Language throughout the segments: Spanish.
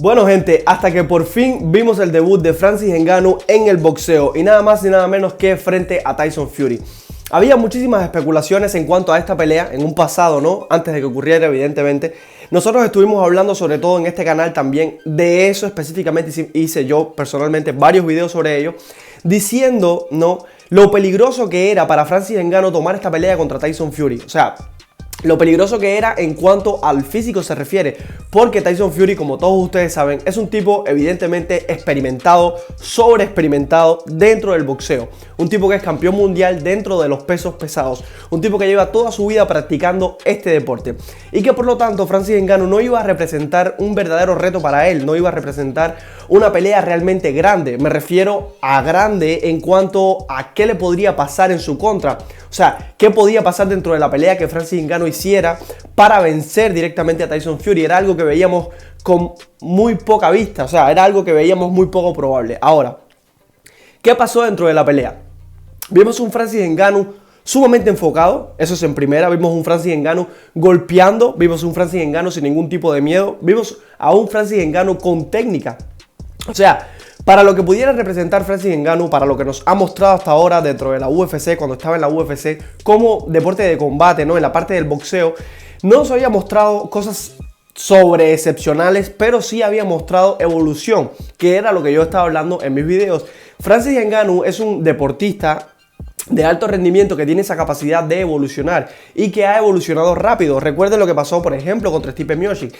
Bueno gente, hasta que por fin vimos el debut de Francis Ngannou en el boxeo y nada más y nada menos que frente a Tyson Fury. Había muchísimas especulaciones en cuanto a esta pelea en un pasado, ¿no? Antes de que ocurriera, evidentemente. Nosotros estuvimos hablando sobre todo en este canal también de eso específicamente, hice yo personalmente varios videos sobre ello, diciendo, ¿no?, lo peligroso que era para Francis Ngannou tomar esta pelea contra Tyson Fury. O sea, lo peligroso que era en cuanto al físico se refiere, porque Tyson Fury, como todos ustedes saben, es un tipo evidentemente experimentado, sobreexperimentado dentro del boxeo. Un tipo que es campeón mundial dentro de los pesos pesados. Un tipo que lleva toda su vida practicando este deporte. Y que por lo tanto Francis Ngannou no iba a representar un verdadero reto para él, no iba a representar una pelea realmente grande. Me refiero a grande en cuanto a qué le podría pasar en su contra. O sea, qué podía pasar dentro de la pelea que Francis Ngannou hiciera para vencer directamente a Tyson Fury. Era algo que veíamos con muy poca vista, o sea, era algo que veíamos muy poco probable. Ahora, ¿qué pasó dentro de la pelea? Vimos un Francis Ngannou sumamente enfocado, eso es en primera. Vimos un Francis Ngannou golpeando, vimos un Francis Ngannou sin ningún tipo de miedo, vimos a un Francis Ngannou con técnica. O sea, para lo que pudiera representar Francis Ngannou, para lo que nos ha mostrado hasta ahora dentro de la UFC, cuando estaba en la UFC, como deporte de combate, ¿no?, en la parte del boxeo, no nos había mostrado cosas sobre excepcionales, pero sí había mostrado evolución, que era lo que yo estaba hablando en mis videos. Francis Ngannou es un deportista de alto rendimiento que tiene esa capacidad de evolucionar y que ha evolucionado rápido. Recuerden lo que pasó, por ejemplo, contra Stipe Miocic.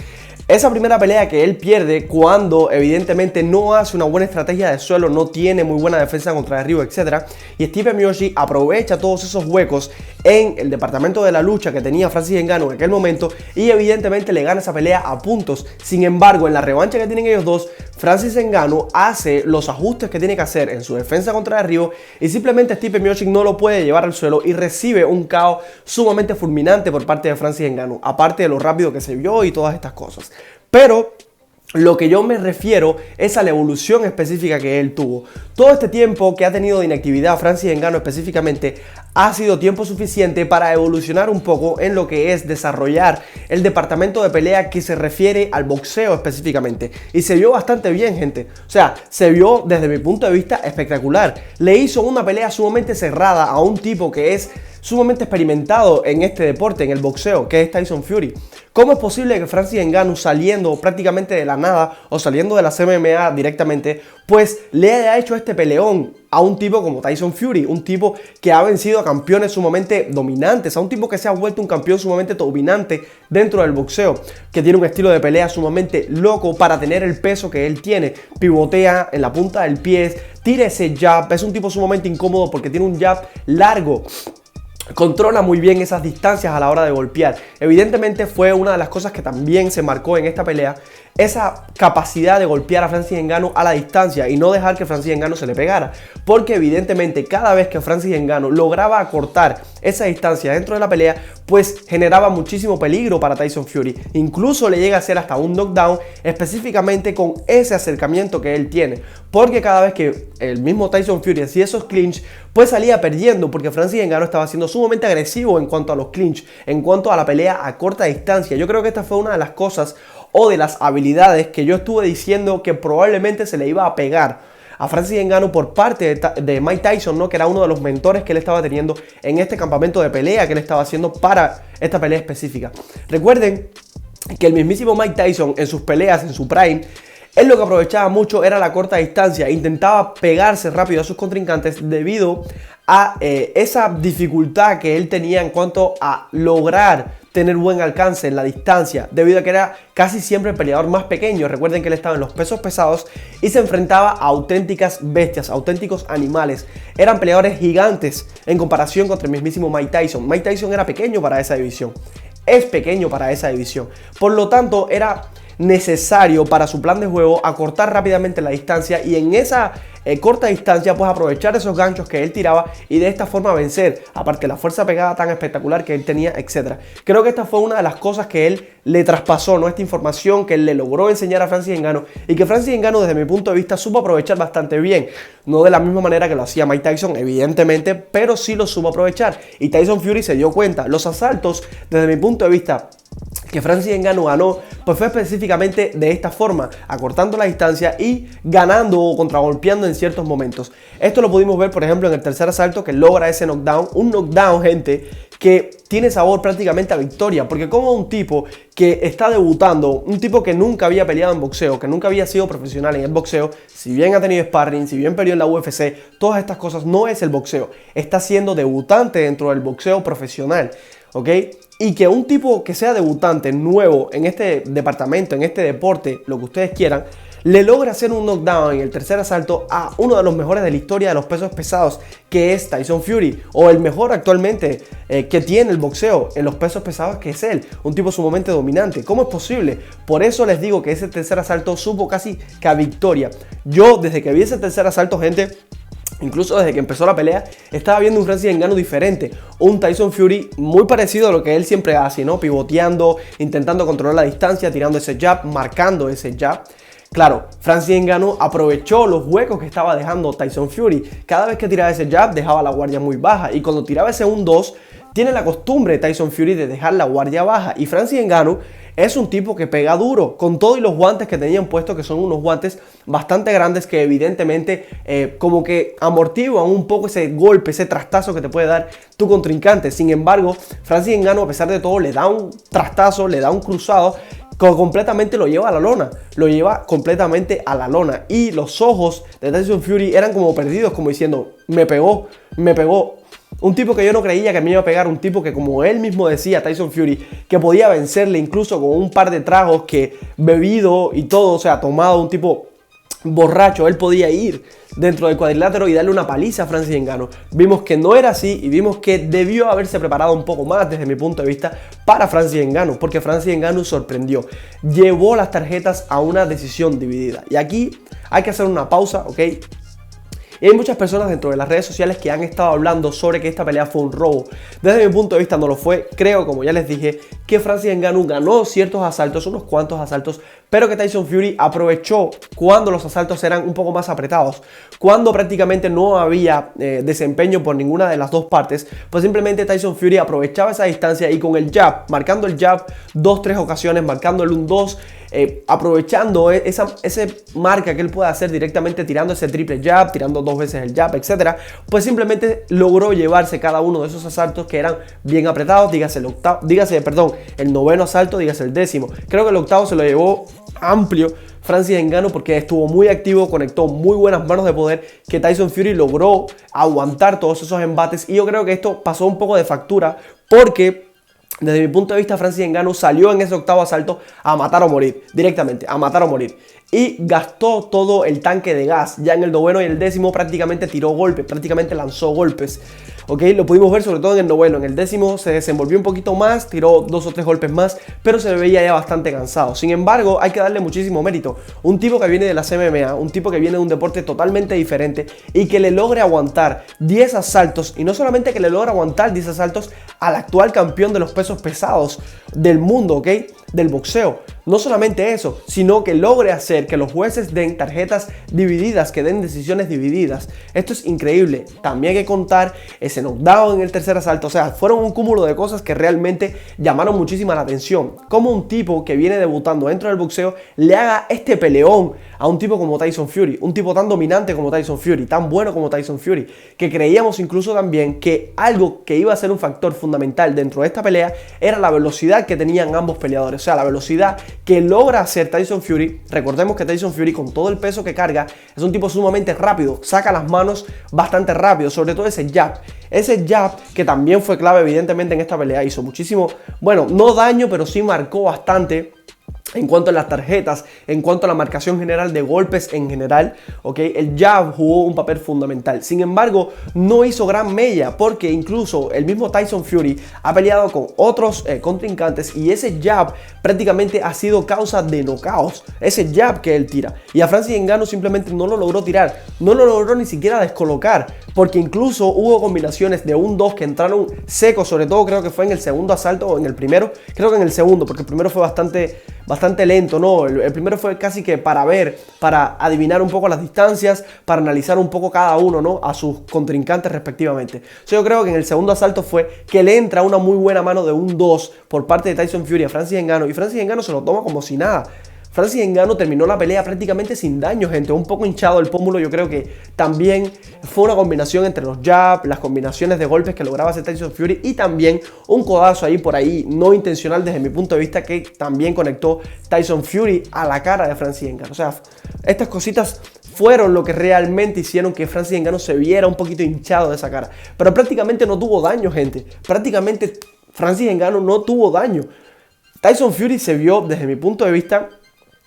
Esa primera pelea que él pierde cuando evidentemente no hace una buena estrategia de suelo, no tiene muy buena defensa contra derribo, etc. Y Stipe Miocic aprovecha todos esos huecos en el departamento de la lucha que tenía Francis Ngannou en aquel momento y evidentemente le gana esa pelea a puntos. Sin embargo, en la revancha que tienen ellos dos, Francis Ngannou hace los ajustes que tiene que hacer en su defensa contra derribo y simplemente Stipe Miocic no lo puede llevar al suelo y recibe un KO sumamente fulminante por parte de Francis Ngannou, aparte de lo rápido que se vio y todas estas cosas. Pero lo que yo me refiero es a la evolución específica que él tuvo. Todo este tiempo que ha tenido de inactividad Francis Ngannou específicamente ha sido tiempo suficiente para evolucionar un poco en lo que es desarrollar el departamento de pelea que se refiere al boxeo específicamente. Y se vio bastante bien, gente. O sea, se vio desde mi punto de vista espectacular. Le hizo una pelea sumamente cerrada a un tipo que es sumamente experimentado en este deporte, en el boxeo, que es Tyson Fury. ¿Cómo es posible que Francis Ngannou, saliendo prácticamente de la nada o saliendo de la MMA directamente, pues le haya hecho este peleón a un tipo como Tyson Fury? Un tipo que ha vencido a campeones sumamente dominantes, a un tipo que se ha vuelto un campeón sumamente dominante dentro del boxeo, que tiene un estilo de pelea sumamente loco para tener el peso que él tiene. Pivotea en la punta del pie, tira ese jab, es un tipo sumamente incómodo porque tiene un jab largo. Controla muy bien esas distancias a la hora de golpear. Evidentemente fue una de las cosas que también se marcó en esta pelea, esa capacidad de golpear a Francis Ngannou a la distancia y no dejar que Francis Ngannou se le pegara. Porque evidentemente cada vez que Francis Ngannou lograba acortar esa distancia dentro de la pelea, pues generaba muchísimo peligro para Tyson Fury. Incluso le llega a hacer hasta un knockdown específicamente con ese acercamiento que él tiene. Porque cada vez que el mismo Tyson Fury hacía esos clinch, pues salía perdiendo porque Francis Ngannou estaba siendo sumamente agresivo en cuanto a los clinch, en cuanto a la pelea a corta distancia. Yo creo que esta fue una de las cosas o de las habilidades que yo estuve diciendo que probablemente se le iba a pegar a Francis Ngannou por parte de Mike Tyson, ¿no?, que era uno de los mentores que él estaba teniendo en este campamento de pelea que él estaba haciendo para esta pelea específica. Recuerden que el mismísimo Mike Tyson en sus peleas, en su prime, él lo que aprovechaba mucho era la corta distancia, intentaba pegarse rápido a sus contrincantes debido a esa dificultad que él tenía en cuanto a lograr tener buen alcance en la distancia, debido a que era casi siempre el peleador más pequeño. Recuerden que él estaba en los pesos pesados y se enfrentaba a auténticas bestias, auténticos animales. Eran peleadores gigantes en comparación contra el mismísimo Mike Tyson. Mike Tyson era pequeño para esa división, es pequeño para esa división. Por lo tanto, era necesario para su plan de juego acortar rápidamente la distancia y en esa corta distancia pues aprovechar esos ganchos que él tiraba y de esta forma vencer, aparte de la fuerza pegada tan espectacular que él tenía, etc. Creo que esta fue una de las cosas que él le traspasó, ¿no?, esta información que él le logró enseñar a Francis Ngannou y que Francis Ngannou desde mi punto de vista supo aprovechar bastante bien, no de la misma manera que lo hacía Mike Tyson evidentemente, pero sí lo supo aprovechar y Tyson Fury se dio cuenta. Los asaltos desde mi punto de vista que Francis Ngannou ganó, pues fue específicamente de esta forma, acortando la distancia y ganando o contragolpeando en ciertos momentos. Esto lo pudimos ver, por ejemplo, en el tercer asalto, que logra ese knockdown, un knockdown, gente, que tiene sabor prácticamente a victoria, porque como un tipo que está debutando, un tipo que nunca había peleado en boxeo, que nunca había sido profesional en el boxeo, si bien ha tenido sparring, si bien peleó en la UFC, todas estas cosas no es el boxeo, está siendo debutante dentro del boxeo profesional, ¿ok? Y que un tipo que sea debutante nuevo en este departamento, en este deporte, lo que ustedes quieran, le logra hacer un knockdown en el tercer asalto a uno de los mejores de la historia de los pesos pesados, que es Tyson Fury, o el mejor actualmente que tiene el boxeo en los pesos pesados, que es él, un tipo sumamente dominante. ¿Cómo es posible? Por eso les digo que ese tercer asalto supo casi que a victoria. Yo, desde que vi ese tercer asalto, gente, incluso desde que empezó la pelea, estaba viendo un Francis Ngannou diferente, un Tyson Fury muy parecido a lo que él siempre hace, ¿no? Pivoteando, intentando controlar la distancia, tirando ese jab, marcando ese jab. Claro, Francis Ngannou aprovechó los huecos que estaba dejando Tyson Fury. Cada vez que tiraba ese jab dejaba la guardia muy baja, y cuando tiraba ese 1-2 tiene la costumbre de Tyson Fury de dejar la guardia baja, y Francis Ngannou es un tipo que pega duro, con todo y los guantes que tenían puestos, que son unos guantes bastante grandes que evidentemente como que amortiguan un poco ese golpe, ese trastazo que te puede dar tu contrincante. Sin embargo, Francis Ngannou, a pesar de todo, le da un trastazo, le da un cruzado, completamente lo lleva a la lona, lo lleva completamente a la lona, y los ojos de Tyson Fury eran como perdidos, como diciendo, me pegó, me pegó. Un tipo que yo no creía que me iba a pegar, un tipo que, como él mismo decía, Tyson Fury, que podía vencerle incluso con un par de tragos, que bebido y todo, o sea, tomado, un tipo borracho, él podía ir dentro del cuadrilátero y darle una paliza a Francis Ngannou. Vimos que no era así, y vimos que debió haberse preparado un poco más, desde mi punto de vista, para Francis Ngannou, porque Francis Ngannou sorprendió, llevó las tarjetas a una decisión dividida. Y aquí hay que hacer una pausa, ¿ok? Y hay muchas personas dentro de las redes sociales que han estado hablando sobre que esta pelea fue un robo. Desde mi punto de vista no lo fue. Creo, como ya les dije, que Francis Ngannou ganó ciertos asaltos, unos cuantos asaltos, pero que Tyson Fury aprovechó cuando los asaltos eran un poco más apretados, cuando prácticamente no había desempeño por ninguna de las dos partes. Pues simplemente Tyson Fury aprovechaba esa distancia, y con el jab, marcando el jab 2-3 ocasiones, marcando el 1-2, aprovechando esa marca que él puede hacer directamente, tirando ese triple jab, tirando 2 veces el jab, etcétera, pues simplemente logró llevarse cada uno de esos asaltos que eran bien apretados. Dígase el noveno asalto, dígase el 10º. Creo que el octavo se lo llevó amplio Francis Ngannou, porque estuvo muy activo, conectó muy buenas manos de poder, que Tyson Fury logró aguantar todos esos embates. Y yo creo que esto pasó un poco de factura, porque desde mi punto de vista, Francis Ngannou salió en ese octavo asalto a matar o morir, directamente, a matar o morir. Y gastó todo el tanque de gas. Ya en el noveno y el 10º prácticamente tiró golpes, prácticamente lanzó golpes. ¿Ok? Lo pudimos ver sobre todo en el noveno. En el 10º se desenvolvió un poquito más, tiró 2 o 3 golpes más, pero se veía ya bastante cansado. Sin embargo, hay que darle muchísimo mérito. Un tipo que viene de las MMA, un tipo que viene de un deporte totalmente diferente, y que le logre aguantar 10 asaltos, y no solamente que le logre aguantar 10 asaltos al actual campeón de los pesos pesados del mundo, ¿ok? Del boxeo. No solamente eso, sino que logre hacer que los jueces den tarjetas divididas, que den decisiones divididas. Esto es increíble. También hay que contar ese knockdown en el tercer asalto. O sea, fueron un cúmulo de cosas que realmente llamaron muchísima la atención. Como un tipo que viene debutando dentro del boxeo le haga este peleón a un tipo como Tyson Fury, un tipo tan dominante como Tyson Fury, tan bueno como Tyson Fury, que creíamos incluso también que algo que iba a ser un factor fundamental dentro de esta pelea era la velocidad que tenían ambos peleadores. O sea, la velocidad que logra hacer Tyson Fury. Recordemos que Tyson Fury, con todo el peso que carga, es un tipo sumamente rápido, saca las manos bastante rápido, sobre todo ese jab. Ese jab que también fue clave evidentemente en esta pelea, hizo muchísimo, bueno, no daño, pero sí marcó bastante en cuanto a las tarjetas, en cuanto a la marcación general de golpes en general, ¿ok? El jab jugó un papel fundamental. Sin embargo, no hizo gran mella, porque incluso el mismo Tyson Fury ha peleado con otros contrincantes, y ese jab prácticamente ha sido causa de knockouts, ese jab que él tira. Y a Francis Ngannou simplemente no lo logró tirar, no lo logró ni siquiera descolocar, porque incluso hubo combinaciones de 1-2 que entraron secos, sobre todo creo que fue en el segundo asalto o en el primero, creo que en el segundo, porque el primero fue bastante bastante lento, ¿no? El primero fue casi que para ver, para adivinar un poco las distancias, para analizar un poco cada uno, ¿no? A sus contrincantes respectivamente. Yo creo que en el segundo asalto fue que le entra una muy buena mano de un 2 por parte de Tyson Fury a Francis Ngannou, y Francis Ngannou se lo toma como si nada. Francis Ngannou terminó la pelea prácticamente sin daño, gente. Un poco hinchado el pómulo. Yo creo que también fue una combinación entre los jabs, las combinaciones de golpes que lograba hacer Tyson Fury, y también un codazo ahí por ahí no intencional desde mi punto de vista que también conectó Tyson Fury a la cara de Francis Ngannou. O sea, estas cositas fueron lo que realmente hicieron que Francis Ngannou se viera un poquito hinchado de esa cara. Pero prácticamente no tuvo daño, gente. Prácticamente Francis Ngannou no tuvo daño. Tyson Fury se vio, desde mi punto de vista,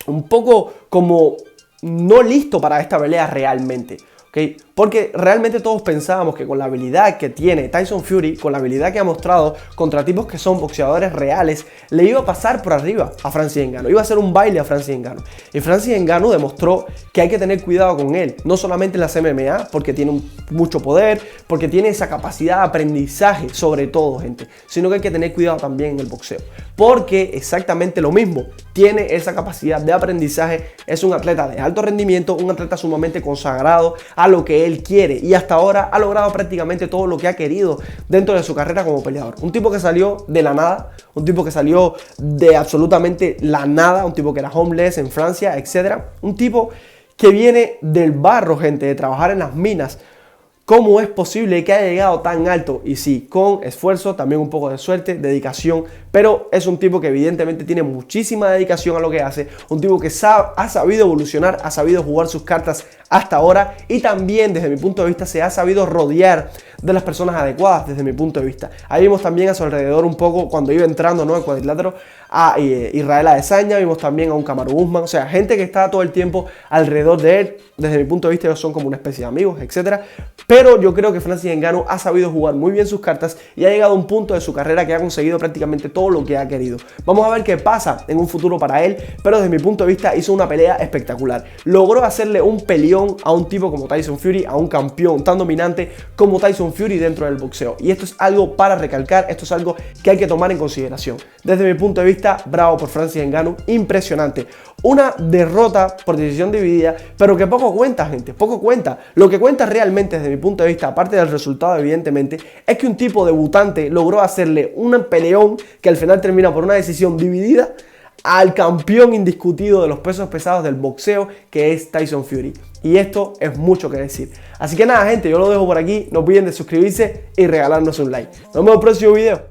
un poco como no listo para esta pelea realmente, ¿ok? Porque realmente todos pensábamos que con la habilidad que tiene Tyson Fury, con la habilidad que ha mostrado contra tipos que son boxeadores reales, le iba a pasar por arriba a Francis Ngannou, iba a hacer un baile a Francis Ngannou. Y Francis Ngannou demostró que hay que tener cuidado con él, no solamente en las MMA, porque tiene mucho poder, porque tiene esa capacidad de aprendizaje, sobre todo, gente, sino que hay que tener cuidado también en el boxeo, porque exactamente lo mismo, tiene esa capacidad de aprendizaje, es un atleta de alto rendimiento, un atleta sumamente consagrado a lo que él quiere, y hasta ahora ha logrado prácticamente todo lo que ha querido dentro de su carrera como peleador. Un tipo que salió de la nada, un tipo que salió de absolutamente la nada, un tipo que era homeless en Francia, etc. Un tipo que viene del barro, gente, de trabajar en las minas. ¿Cómo es posible que haya llegado tan alto? Y sí, con esfuerzo, también un poco de suerte, dedicación, pero es un tipo que evidentemente tiene muchísima dedicación a lo que hace, un tipo que ha sabido evolucionar, ha sabido jugar sus cartas hasta ahora, y también desde mi punto de vista se ha sabido rodear de las personas adecuadas desde mi punto de vista. Ahí vimos también a su alrededor un poco cuando iba entrando, ¿no?, al cuadrilátero a Israel Adesanya, vimos también a un Kamaru Usman, o sea, gente que está todo el tiempo alrededor de él. Desde mi punto de vista ellos son como una especie de amigos, etc. Pero yo creo que Francis Ngannou ha sabido jugar muy bien sus cartas y ha llegado a un punto de su carrera que ha conseguido prácticamente todo lo que ha querido. Vamos a ver qué pasa en un futuro para él, pero desde mi punto de vista hizo una pelea espectacular. Logró hacerle un peleón a un tipo como Tyson Fury, a un campeón tan dominante como Tyson Fury dentro del boxeo. Y esto es algo para recalcar, esto es algo que hay que tomar en consideración. Desde mi punto de vista, bravo por Francis Ngannou, impresionante. Una derrota por decisión dividida, pero que poco cuenta, gente, poco cuenta. Lo que cuenta realmente desde mi punto de vista, aparte del resultado evidentemente, es que un tipo debutante logró hacerle un peleón que al final termina por una decisión dividida al campeón indiscutido de los pesos pesados del boxeo, que es Tyson Fury. Y esto es mucho que decir. Así que nada, gente, yo lo dejo por aquí. No olviden de suscribirse y regalarnos un like. Nos vemos en el próximo video.